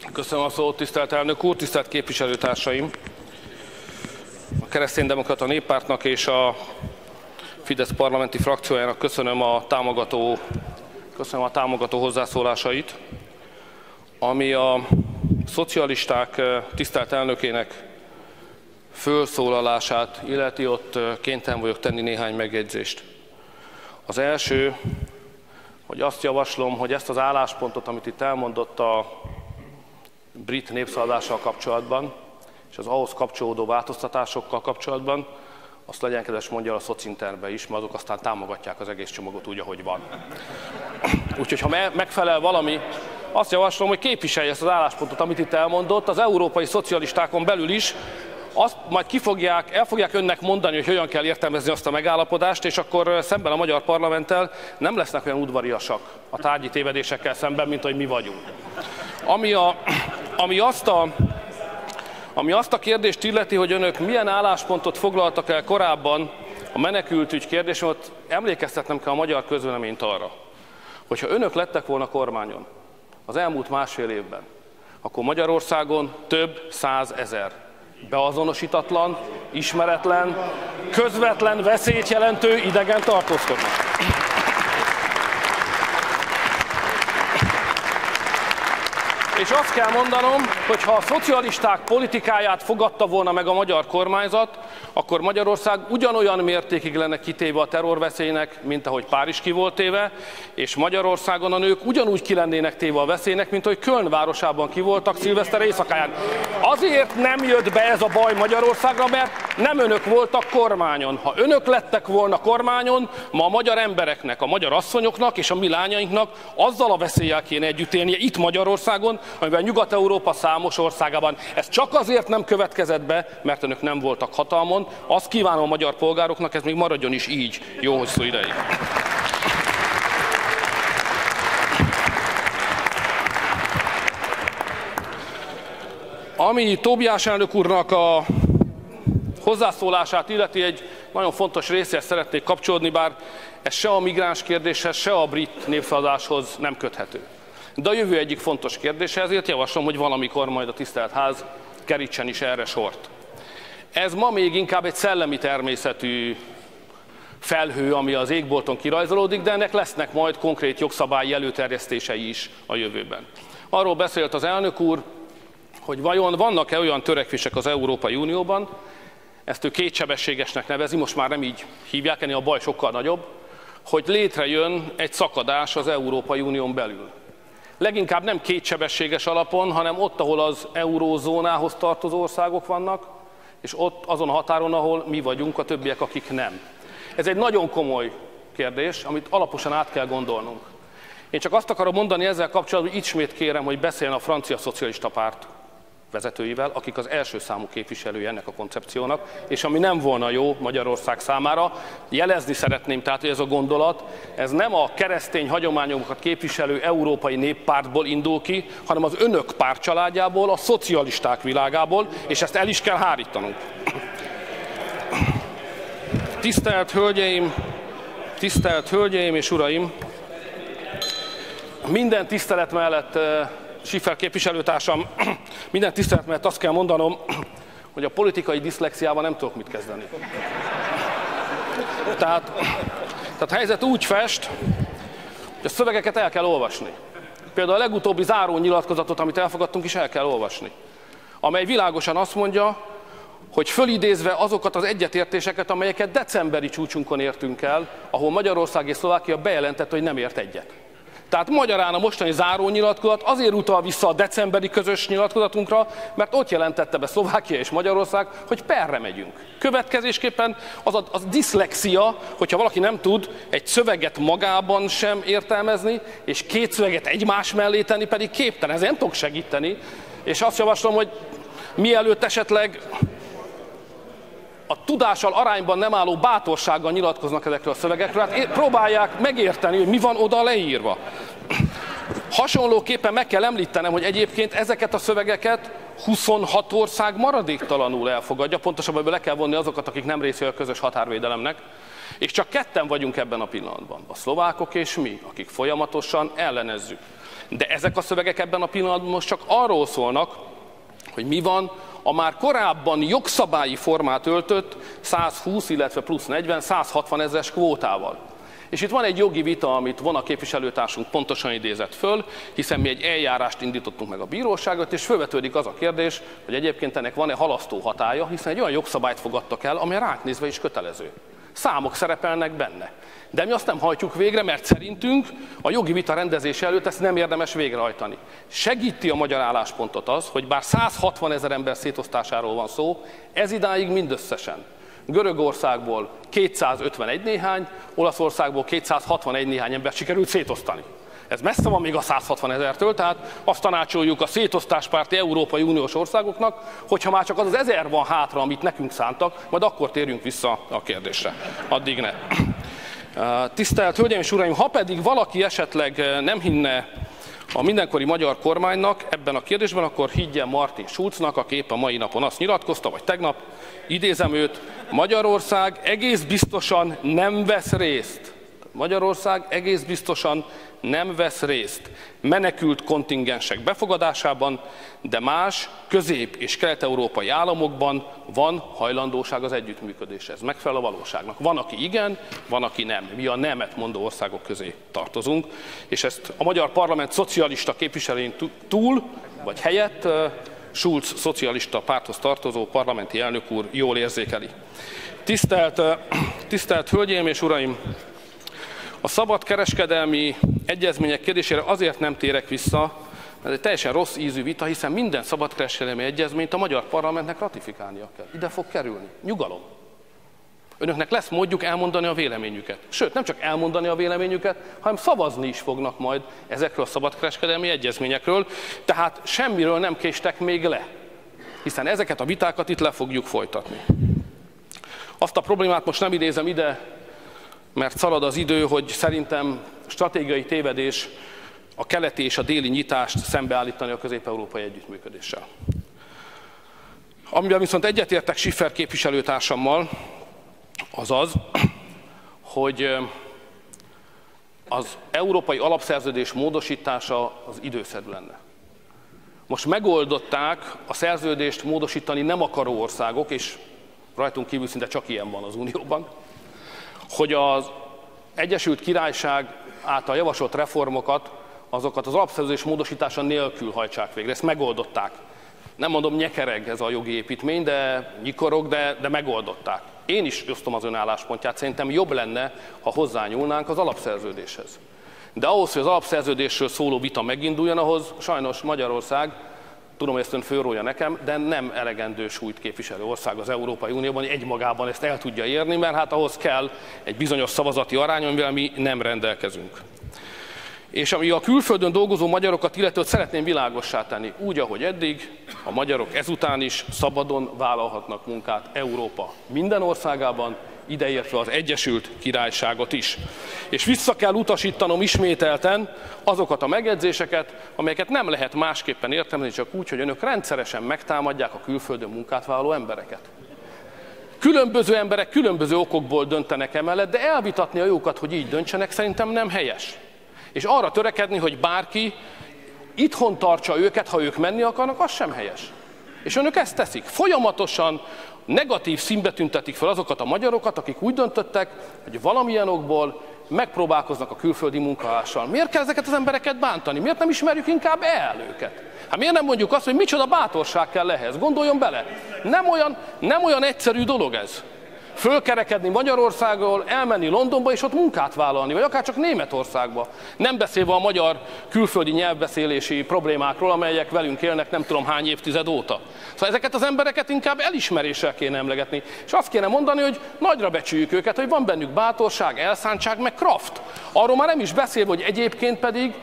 Köszönöm a szót, tisztelt elnök úr, tisztelt képviselőtársaim! A Kereszténydemokrata Néppártnak és a Fidesz parlamenti frakciójának köszönöm a támogató hozzászólásait, ami a szocialisták tisztelt elnökének fölszólalását illeti, ott kénytelen vagyok tenni néhány megjegyzést. Az első, hogy azt javaslom, hogy ezt az álláspontot, amit itt elmondott a brit népszavazással kapcsolatban, és az ahhoz kapcsolódó változtatásokkal kapcsolatban, azt legyen kedves mondja a szocinterbe is, mert azok aztán támogatják az egész csomagot úgy, ahogy van. Úgyhogy ha megfelel valami, azt javaslom, hogy képviselje ezt az álláspontot, amit itt elmondott, az európai szocialistákon belül is, azt majd el fogják önnek mondani, hogy hogyan kell értelmezni azt a megállapodást, és akkor szemben a magyar parlamenttel nem lesznek olyan udvariasak a tárgyi tévedésekkel szemben, mint ahogy mi vagyunk. Ami azt a kérdést illeti, hogy önök milyen álláspontot foglaltak el korábban a menekültügy kérdésén, ott emlékeztetnem kell a magyar közvéleményt arra, hogyha önök lettek volna kormányon az elmúlt másfél évben, akkor Magyarországon több százezer beazonosítatlan, ismeretlen, közvetlen veszélyt jelentő idegen tartózkodnak. És azt kell mondanom, hogy ha a szocialisták politikáját fogadta volna meg a magyar kormányzat, akkor Magyarország ugyanolyan mértékig lenne kitéve a terrorveszélynek, mint ahogy Párizs ki volt téve, és Magyarországon a nők ugyanúgy ki lennének téve a veszélynek, mint ahogy Köln városában ki voltak szilveszter éjszakáján. Azért nem jött be ez a baj Magyarországra, mert nem önök voltak kormányon. Ha önök lettek volna kormányon, ma a magyar embereknek, a magyar asszonyoknak és a mi lányainknak azzal a veszéllyel kéne együtt élnie itt Magyarországon, amiben Nyugat-Európa számos országában. Ez csak azért nem következett be, mert önök nem voltak hatalmon. Azt kívánom a magyar polgároknak, ez még maradjon is így jó hosszú ideig. Ami Tóbiás elnök úrnak a hozzászólását illeti, egy nagyon fontos részéhez szeretnék kapcsolódni, bár ez se a migráns kérdéshez, se a brit népszavazáshoz nem köthető. De a jövő egyik fontos kérdése, ezért javaslom, hogy valamikor majd a tisztelt ház kerítsen is erre sort. Ez ma még inkább egy szellemi természetű felhő, ami az égbolton kirajzolódik, de ennek lesznek majd konkrét jogszabályi előterjesztései is a jövőben. Arról beszélt az elnök úr, hogy vajon vannak-e olyan törekvések az Európai Unióban, ezt ő kétsebességesnek nevezi, most már nem így hívják, ennél a baj sokkal nagyobb, hogy létrejön egy szakadás az Európai Unión belül. Leginkább nem kétsebességes alapon, hanem ott, ahol az eurózónához tartozó országok vannak, és ott azon a határon, ahol mi vagyunk, a többiek, akik nem. Ez egy nagyon komoly kérdés, amit alaposan át kell gondolnunk. Én csak azt akarom mondani ezzel kapcsolatban, hogy ismét kérem, hogy beszéljen a francia szocialista párt vezetőivel, akik az első számú képviselői ennek a koncepciónak, és ami nem volna jó Magyarország számára, jelezni szeretném tehát, hogy ez a gondolat, ez nem a keresztény hagyományokat képviselő Európai Néppártból indul ki, hanem az önök pártcsaládjából, a szocialisták világából, és ezt el is kell hárítanunk. Tisztelt hölgyeim és uraim! Minden tisztelet mellett, Schiffer képviselőtársam, minden tisztelet mellett azt kell mondanom, hogy a politikai diszlexiával nem tudok mit kezdeni. Tehát a helyzet úgy fest, hogy a szövegeket el kell olvasni. Például a legutóbbi záró nyilatkozatot, amit elfogadtunk, is el kell olvasni. Amely világosan azt mondja, hogy fölidézve azokat az egyetértéseket, amelyeket decemberi csúcsunkon értünk el, ahol Magyarország és Szlovákia bejelentette, hogy nem ért egyet. Tehát magyarán a mostani zárónyilatkozat azért utal vissza a decemberi közös nyilatkozatunkra, mert ott jelentette be Szlovákia és Magyarország, hogy perre megyünk. Következésképpen az diszlexia, hogyha valaki nem tud egy szöveget magában sem értelmezni, és két szöveget egymás mellé tenni, pedig képtelen, ezért nem tudok segíteni. És azt javaslom, hogy mielőtt esetleg a tudással arányban nem álló bátorsággal nyilatkoznak ezekről a szövegekről, hát próbálják megérteni, hogy mi van oda leírva. Hasonlóképpen meg kell említenem, hogy egyébként ezeket a szövegeket 26 ország maradéktalanul elfogadja, pontosabban ebből le kell vonni azokat, akik nem részei a közös határvédelemnek, és csak ketten vagyunk ebben a pillanatban, a szlovákok és mi, akik folyamatosan ellenezzük. De ezek a szövegek ebben a pillanatban most csak arról szólnak, hogy mi van a már korábban jogszabályi formát öltött 120, illetve plusz 40, 160 ezeres kvótával. És itt van egy jogi vita, amit Vona képviselőtársunk pontosan idézett föl, hiszen mi egy eljárást indítottunk meg a bíróságot, és felvetődik az a kérdés, hogy egyébként ennek van-e halasztó hatálya, hiszen egy olyan jogszabályt fogadtak el, ami ránk nézve is kötelező. Számok szerepelnek benne. De mi azt nem hajtjuk végre, mert szerintünk a jogi vita rendezése előtt ezt nem érdemes végrehajtani. Segíti a magyar álláspontot az, hogy bár 160 000 ember szétosztásáról van szó, ez idáig mindösszesen Görögországból 251 néhány, Olaszországból 261 néhány embert sikerült szétosztani. Ez messze van még a 160 000-től, tehát azt tanácsoljuk a szétosztáspárti Európai Uniós országoknak, hogyha már csak az 1000 van hátra, amit nekünk szántak, majd akkor térjünk vissza a kérdésre. Addig ne. Tisztelt Hölgyeim és Uraim, ha pedig valaki esetleg nem hinne a mindenkori magyar kormánynak ebben a kérdésben, akkor higgyen Martin Schulznak, aki épp a mai napon azt nyilatkozta, vagy tegnap, idézem őt, Magyarország egész biztosan nem vesz részt. Magyarország egész biztosan nem vesz részt menekült kontingensek befogadásában, de más közép- és kelet-európai államokban van hajlandóság az együttműködéshez. Ez megfelel a valóságnak. Van, aki igen, van, aki nem. Mi a nemet mondó országok közé tartozunk, és ezt a magyar parlament szocialista képviselőin túl, vagy helyett Schulz szocialista párthoz tartozó parlamenti elnök úr jól érzékeli. Tisztelt Hölgyeim és Uraim! A szabadkereskedelmi egyezmények kérdésére azért nem térek vissza, mert egy teljesen rossz ízű vita, hiszen minden szabadkereskedelmi egyezményt a magyar parlamentnek ratifikálnia kell. Ide fog kerülni. Nyugalom. Önöknek lesz módjuk elmondani a véleményüket. Sőt, nem csak elmondani a véleményüket, hanem szavazni is fognak majd ezekről a szabadkereskedelmi egyezményekről, tehát semmiről nem késtek még le, hiszen ezeket a vitákat itt le fogjuk folytatni. Azt a problémát most nem idézem ide, mert szalad az idő, hogy szerintem stratégiai tévedés a keleti és a déli nyitást szembeállítani a közép-európai együttműködéssel. Amiben viszont egyetértek Schiffer képviselőtársammal, az az, hogy az európai alapszerződés módosítása az időszerű lenne. Most megoldották a szerződést módosítani nem akaró országok, és rajtunk kívül szinte csak ilyen van az Unióban, hogy az Egyesült Királyság által javasolt reformokat, azokat az alapszerződés módosítása nélkül hajtsák végre. Ezt megoldották. Nem mondom, nyekereg ez a jogi építmény, de nyikorog, de megoldották. Én is osztom az ön álláspontját, szerintem jobb lenne, ha hozzányúlnánk az alapszerződéshez. De ahhoz, hogy az alapszerződésről szóló vita meginduljon, ahhoz sajnos Magyarország, tudom, hogy ezt ön fölrója nekem, de nem elegendő súlyt képviselő ország az Európai Unióban, hogy egymagában ezt el tudja érni, mert hát ahhoz kell egy bizonyos szavazati arány, amivel mi nem rendelkezünk. És ami a külföldön dolgozó magyarokat illetve szeretném világossá tenni, úgy, ahogy eddig, a magyarok ezután is szabadon vállalhatnak munkát Európa minden országában, ideértve az Egyesült Királyságot is. És vissza kell utasítanom ismételten azokat a megjegyzéseket, amelyeket nem lehet másképpen értelmezni, csak úgy, hogy önök rendszeresen megtámadják a külföldön munkát vállaló embereket. Különböző emberek különböző okokból döntenek emellett, de elvitatni a jókat, hogy így döntsenek, szerintem nem helyes. És arra törekedni, hogy bárki itthon tartsa őket, ha ők menni akarnak, az sem helyes. És önök ezt teszik. Folyamatosan negatív színbe tüntetik fel azokat a magyarokat, akik úgy döntöttek, hogy valamilyen okból megpróbálkoznak a külföldi munkaállással. Miért kell ezeket az embereket bántani? Miért nem ismerjük inkább el őket? Hát miért nem mondjuk azt, hogy micsoda bátorság kell ehhez? Gondoljon bele. Nem olyan egyszerű dolog ez. Fölkerekedni Magyarországról, elmenni Londonba és ott munkát vállalni, vagy akár csak Németországba. Nem beszélve a magyar külföldi nyelvbeszélési problémákról, amelyek velünk élnek nem tudom hány évtized óta. Szóval ezeket az embereket inkább elismeréssel kéne emlegetni. És azt kéne mondani, hogy nagyra becsüljük őket, hogy van bennük bátorság, elszántság, meg kraft. Arról már nem is beszélve, hogy egyébként pedig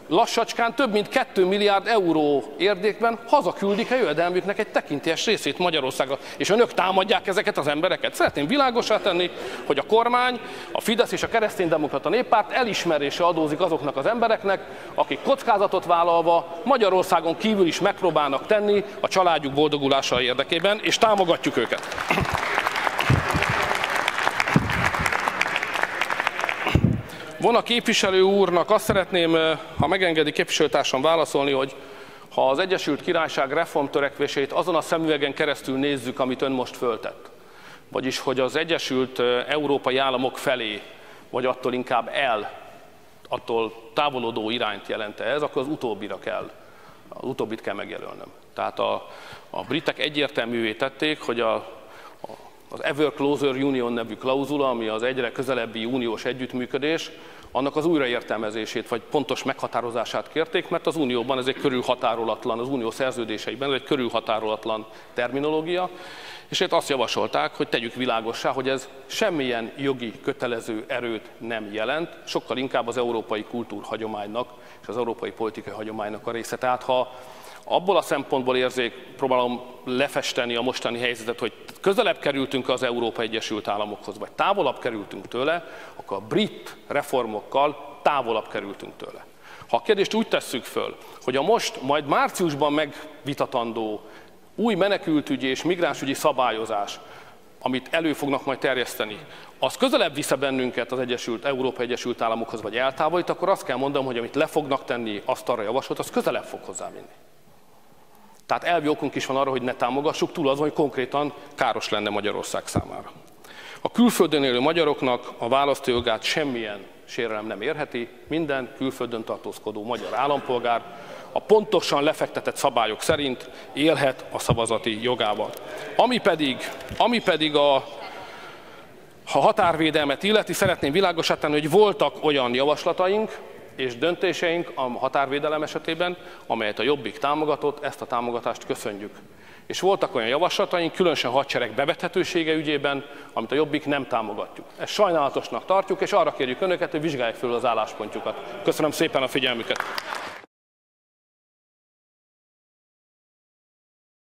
lassacskán több mint 2 milliárd euró értékben hazaküldik a jövedelmüknek egy tekintélyes részét Magyarországra. És önök támadják ezeket az embereket? Szeretném világossá tenni, hogy a kormány, a Fidesz és a Kereszténydemokrata Néppárt elismerése adózik azoknak az embereknek, akik kockázatot vállalva Magyarországon kívül is megpróbálnak tenni a családjuk boldogulása érdekében, és támogatjuk őket. Vona képviselő úrnak azt szeretném, ha megengedi képviselőtársam válaszolni, hogy ha az Egyesült Királyság reformtörekvését azon a szemüvegen keresztül nézzük, amit ön most föltett, vagyis hogy az Egyesült Európai Államok felé, vagy attól inkább attól távolodó irányt jelent ez, akkor az utóbbit kell megjelölnöm. Tehát a britek egyértelművé tették, hogy az Ever Closer Union nevű klauzula, ami az egyre közelebbi uniós együttműködés, annak az újraértelmezését, vagy pontos meghatározását kérték, mert az Unióban ez egy körülhatárolatlan, az Unió szerződéseiben ez egy körülhatárolatlan terminológia, és itt azt javasolták, hogy tegyük világossá, hogy ez semmilyen jogi kötelező erőt nem jelent, sokkal inkább az európai kultúrhagyománynak és az európai politikai hagyománynak a része. Tehát ha abból a szempontból próbálom lefesteni a mostani helyzetet, hogy közelebb kerültünk az Európai Egyesült Államokhoz, vagy távolabb kerültünk tőle, akkor a brit reformokkal távolabb kerültünk tőle. Ha a kérdést úgy tesszük föl, hogy a most, majd márciusban megvitatandó új menekültügyi és migránsügyi szabályozás, amit elő fognak majd terjeszteni, az közelebb visze bennünket az Európai Egyesült Államokhoz, vagy eltávolít, akkor azt kell mondanom, hogy amit le fognak tenni, azt arra javasolt, az közelebb fog hozzávinni. Tehát elvi okunk is van arra, hogy ne támogassuk, túl azon, hogy konkrétan káros lenne Magyarország számára. A külföldön élő magyaroknak a választójogát semmilyen sérelem nem érheti, minden külföldön tartózkodó magyar állampolgár a pontosan lefektetett szabályok szerint élhet a szavazati jogával. Ami pedig a határvédelmet illeti, szeretném világossá tenni, hogy voltak olyan javaslataink és döntéseink a határvédelem esetében, amelyet a Jobbik támogatott, ezt a támogatást köszönjük. És voltak olyan javaslataink, különösen a hadsereg bevethetősége ügyében, amit a Jobbik nem támogatjuk. Ezt sajnálatosnak tartjuk, és arra kérjük önöket, hogy vizsgálják föl az álláspontjukat. Köszönöm szépen a figyelmüket!